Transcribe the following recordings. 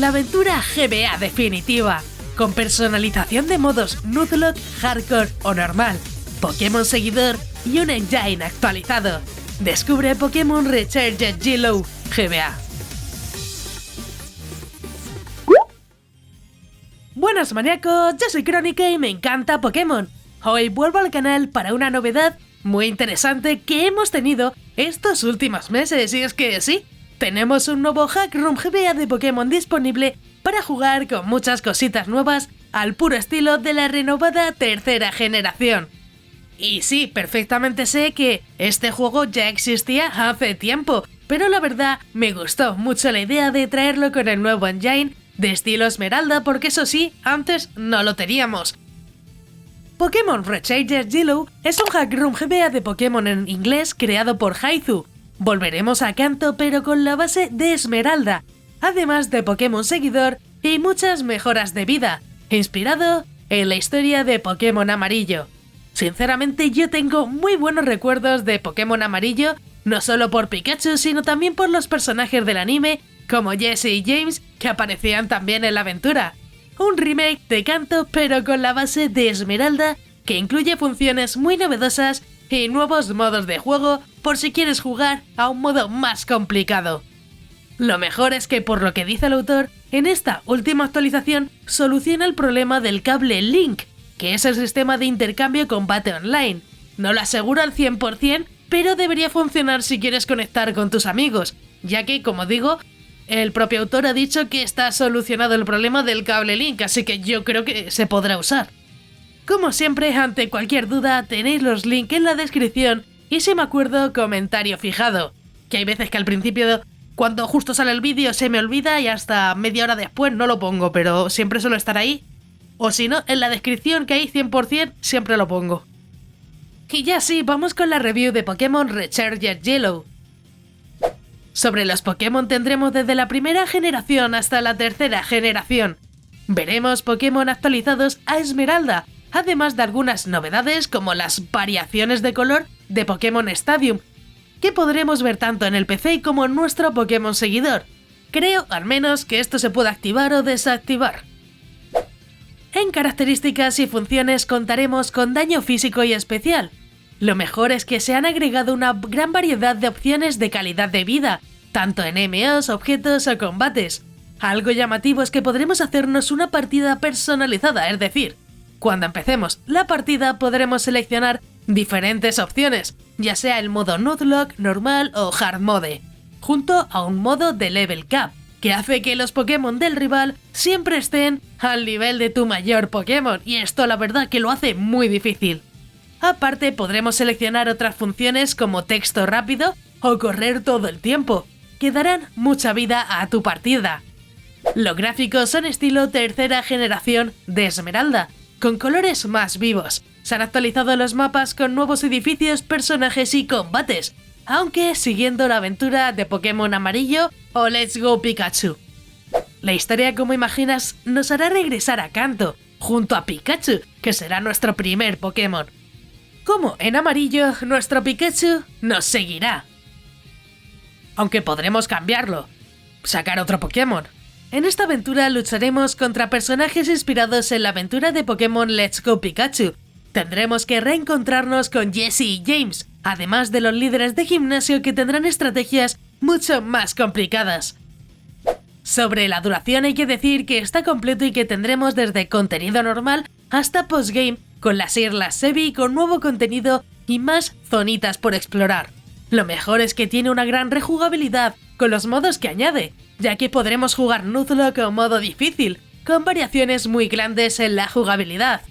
la aventura GBA definitiva, con personalización de modos Nuzlocke, Hardcore o Normal, Pokémon seguidor y un engine actualizado. Descubre Pokémon Recharged Yellow GBA. Buenas maníacos, yo soy Crónica y me encanta Pokémon. Hoy vuelvo al canal para una novedad muy interesante que hemos tenido estos últimos meses, y es que sí, tenemos un nuevo Hack Room GBA de Pokémon disponible para jugar con muchas cositas nuevas al puro estilo de la renovada tercera generación. Y sí, perfectamente sé que este juego ya existía hace tiempo, pero la verdad me gustó mucho la idea de traerlo con el nuevo engine de estilo Esmeralda, porque eso sí, antes no lo teníamos. Pokémon Recharged Yellow es un Hack Room GBA de Pokémon en inglés creado por Haizu. Volveremos a Kanto pero con la base de Esmeralda, además de Pokémon seguidor y muchas mejoras de vida, inspirado en la historia de Pokémon Amarillo. Sinceramente yo tengo muy buenos recuerdos de Pokémon Amarillo, no solo por Pikachu sino también por los personajes del anime como Jesse y James, que aparecían también en la aventura. Un remake de Kanto pero con la base de Esmeralda, que incluye funciones muy novedosas y nuevos modos de juego por si quieres jugar a un modo más complicado. Lo mejor es que, por lo que dice el autor, en esta última actualización soluciona el problema del cable Link, que es el sistema de intercambio combate online. No lo aseguro al 100%, pero debería funcionar si quieres conectar con tus amigos, ya que, como digo, el propio autor ha dicho que está solucionado el problema del cable Link, así que yo creo que se podrá usar. Como siempre, ante cualquier duda tenéis los links en la descripción y, si me acuerdo, comentario fijado, que hay veces que al principio, cuando justo sale el vídeo, se me olvida y hasta media hora después no lo pongo, pero siempre suelo estar ahí. O si no, en la descripción, que hay 100%, siempre lo pongo. Y ya sí, vamos con la review de Pokémon Recharged Yellow. Sobre los Pokémon tendremos desde la primera generación hasta la tercera generación. Veremos Pokémon actualizados a Esmeralda, además de algunas novedades como las variaciones de color de Pokémon Stadium, que podremos ver tanto en el PC como en nuestro Pokémon seguidor. Creo, al menos, que esto se puede activar o desactivar. En características y funciones contaremos con daño físico y especial. Lo mejor es que se han agregado una gran variedad de opciones de calidad de vida, tanto en MOs, objetos o combates. Algo llamativo es que podremos hacernos una partida personalizada, es decir, cuando empecemos la partida podremos seleccionar diferentes opciones, ya sea el modo Nuzlocke, normal o Hard Mode, junto a un modo de Level Cap, que hace que los Pokémon del rival siempre estén al nivel de tu mayor Pokémon, y esto la verdad que lo hace muy difícil. Aparte podremos seleccionar otras funciones como texto rápido o correr todo el tiempo, que darán mucha vida a tu partida. Los gráficos son estilo tercera generación de Esmeralda, con colores más vivos. Se han actualizado los mapas con nuevos edificios, personajes y combates, aunque siguiendo la aventura de Pokémon Amarillo o Let's Go Pikachu. La historia, como imaginas, nos hará regresar a Kanto, junto a Pikachu, que será nuestro primer Pokémon. Como en Amarillo, nuestro Pikachu nos seguirá. Aunque podremos cambiarlo, sacar otro Pokémon. En esta aventura lucharemos contra personajes inspirados en la aventura de Pokémon Let's Go Pikachu. Tendremos que reencontrarnos con Jesse y James, además de los líderes de gimnasio que tendrán estrategias mucho más complicadas. Sobre la duración hay que decir que está completo y que tendremos desde contenido normal hasta postgame, con las Islas Sevi con nuevo contenido y más zonitas por explorar. Lo mejor es que tiene una gran rejugabilidad con los modos que añade, ya que podremos jugar Nuzlocke o modo difícil, con variaciones muy grandes en la jugabilidad.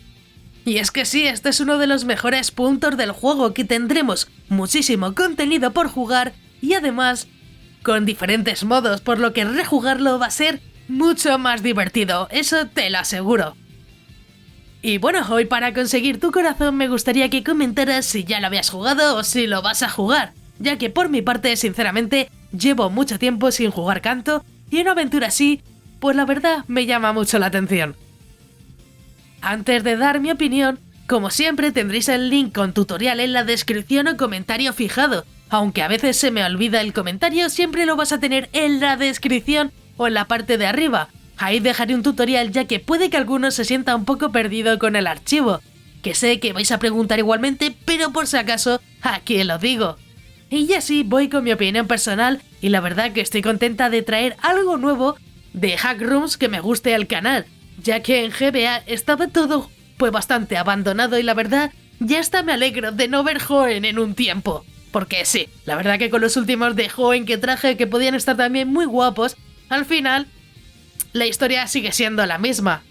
Y es que sí, este es uno de los mejores puntos del juego, que tendremos muchísimo contenido por jugar y además con diferentes modos, por lo que rejugarlo va a ser mucho más divertido, eso te lo aseguro. Y bueno, hoy para conseguir tu corazón me gustaría que comentaras si ya lo habías jugado o si lo vas a jugar, ya que por mi parte, sinceramente, llevo mucho tiempo sin jugar Kanto y una aventura así, pues la verdad me llama mucho la atención. Antes de dar mi opinión, como siempre tendréis el link con tutorial en la descripción o comentario fijado, aunque a veces se me olvida el comentario, siempre lo vas a tener en la descripción o en la parte de arriba. Ahí dejaré un tutorial ya que puede que alguno se sienta un poco perdido con el archivo, que sé que vais a preguntar igualmente, pero por si acaso, aquí lo digo. Y ya sí, voy con mi opinión personal y la verdad que estoy contenta de traer algo nuevo de Hackrooms que me guste al canal, ya que en GBA estaba todo pues bastante abandonado y la verdad ya hasta me alegro de no ver Hoenn en un tiempo. Porque sí, la verdad que con los últimos de Hoenn que traje que podían estar también muy guapos, al final la historia sigue siendo la misma.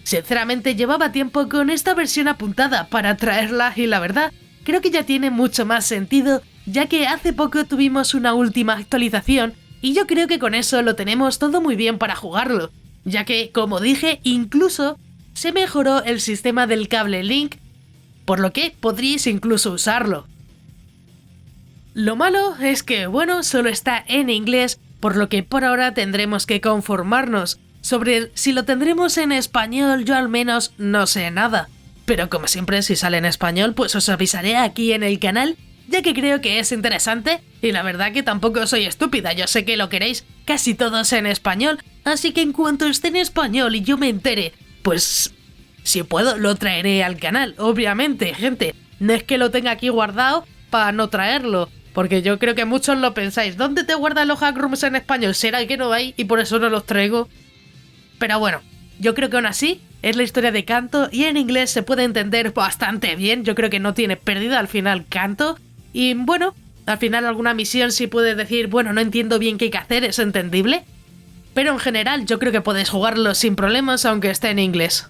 Sinceramente llevaba tiempo con esta versión apuntada para traerla y la verdad creo que ya tiene mucho más sentido, ya que hace poco tuvimos una última actualización y yo creo que con eso lo tenemos todo muy bien para jugarlo, ya que, como dije, incluso se mejoró el sistema del cable Link, por lo que podríais incluso usarlo. Lo malo es que, bueno, solo está en inglés, por lo que por ahora tendremos que conformarnos. Sobre si lo tendremos en español, yo al menos no sé nada. Pero como siempre, si sale en español, pues os avisaré aquí en el canal, ya que creo que es interesante y la verdad que tampoco soy estúpida, yo sé que lo queréis casi todos en español, así que en cuanto esté en español y yo me entere, pues si puedo lo traeré al canal, obviamente, gente. No es que lo tenga aquí guardado para no traerlo, porque yo creo que muchos lo pensáis, ¿dónde te guardan los Hackrooms en español? ¿Será que no hay y por eso no los traigo? Pero bueno, yo creo que aún así es la historia de Kanto y en inglés se puede entender bastante bien, yo creo que no tiene pérdida al final Kanto. Y bueno, al final alguna misión sí puede decir, bueno, no entiendo bien qué hay que hacer, es entendible. Pero en general yo creo que podéis jugarlo sin problemas aunque esté en inglés.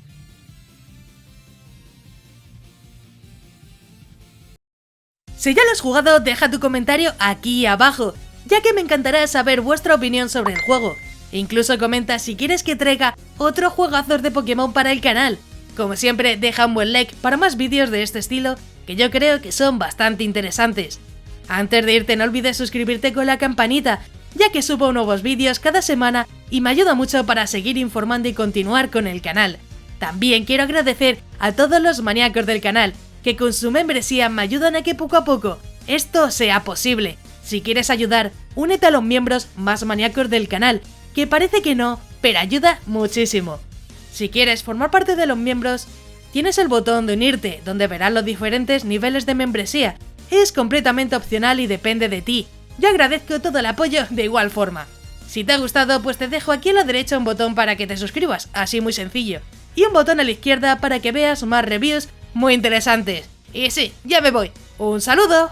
Si ya lo has jugado, deja tu comentario aquí abajo, ya que me encantará saber vuestra opinión sobre el juego. Incluso comenta si quieres que traiga otro juegazos de Pokémon para el canal. Como siempre, deja un buen like para más vídeos de este estilo, que yo creo que son bastante interesantes. Antes de irte no olvides suscribirte con la campanita, ya que subo nuevos vídeos cada semana y me ayuda mucho para seguir informando y continuar con el canal. También quiero agradecer a todos los maníacos del canal, que con su membresía me ayudan a que poco a poco esto sea posible. Si quieres ayudar, únete a los miembros más maníacos del canal, que parece que no, pero ayuda muchísimo. Si quieres formar parte de los miembros, tienes el botón de unirte, donde verás los diferentes niveles de membresía. Es completamente opcional y depende de ti. Yo agradezco todo el apoyo de igual forma. Si te ha gustado, pues te dejo aquí a la derecha un botón para que te suscribas, así muy sencillo. Y un botón a la izquierda para que veas más reviews muy interesantes. Y sí, ya me voy. ¡Un saludo!